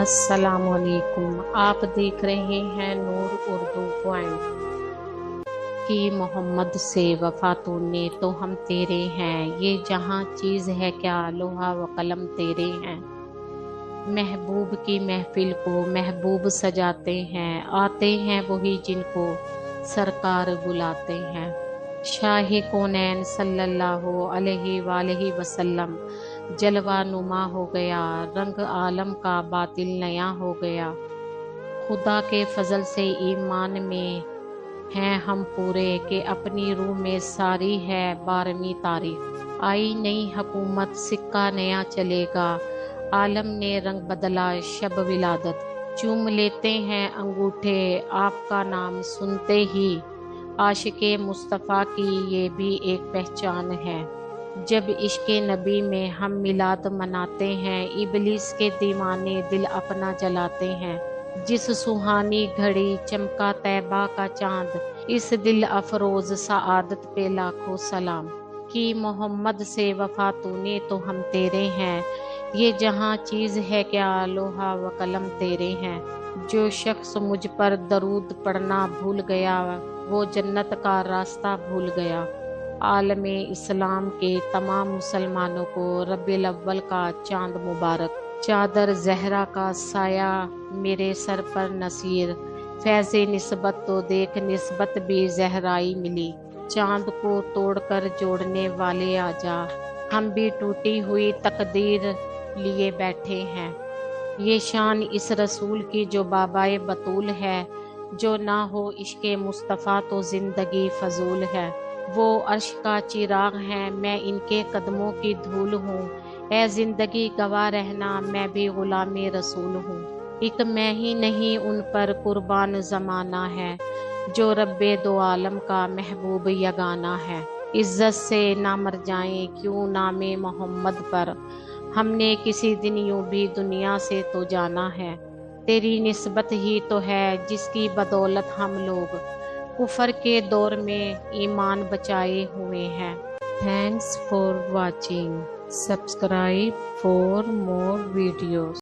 अस्सलाम वालेकुम। आप देख रहे हैं नूर उर्दू पॉइंट कि मोहम्मद से वफा तूने तो हम तेरे हैं, ये जहां चीज़ है क्या लोहा व कलम तेरे हैं। महबूब की महफिल को महबूब सजाते हैं, आते हैं वही जिनको सरकार बुलाते हैं। शाह कौनैन सल्लल्लाहु अलैहि वसल्लम जलवा नुमा हो गया, रंग आलम का बातिल नया हो गया। खुदा के फजल से ईमान में हैं हम पूरे कि अपनी रूह में सारी है 12वीं तारीख। आई नई हुकूमत सिक्का नया चलेगा, आलम ने रंग बदला शब विलादत। चूम लेते हैं अंगूठे आपका नाम सुनते ही, आशिके मुस्तफ़ा की ये भी एक पहचान है। जब इश्क़े नबी में हम मिलाद मनाते हैं, इबलीस के दीवाने दिल अपना जलाते हैं। जिस सुहानी घड़ी चमका तैबा का चांद, इस दिल अफरोज सआदत पे लाखों सलाम। कि मोहम्मद से वफा तूने तो हम तेरे हैं, ये जहां चीज़ है क्या लोहा व कलम तेरे हैं। जो शख्स मुझ पर दरूद पढ़ना भूल गया, वो जन्नत का रास्ता भूल गया। आलमे इस्लाम के तमाम मुसलमानों को रबीउल अव्वल का चांद मुबारक। चादर जहरा का साया मेरे सर पर नसीर, फैज़े निस्बत तो देख निस्बत भी जहराई मिली। चांद को तोड़कर जोड़ने वाले आजा, हम भी टूटी हुई तकदीर लिए बैठे हैं। ये शान इस रसूल की जो बाबाए बतूल है, जो ना हो इश्क़े मुस्तफ़ा तो ज़िंदगी फजूल है। वो अर्श का चिराग है, मैं इनके कदमों की धूल हूँ। ए ज़िंदगी गवाह रहना, मैं भी गुलामे रसूल हूँ। एक मैं ही नहीं उन पर कुर्बान ज़माना है, जो रब्बे दो आलम का महबूब यगाना है। इज्जत से ना मर जाएं क्यों नामे मोहम्मद पर, हमने किसी दिन यूं भी दुनिया से तो जाना है। तेरी निस्बत ही तो है जिसकी बदौलत हम लोग कुफर के दौर में ईमान बचाए हुए हैं। Thanks for watching. Subscribe for more videos.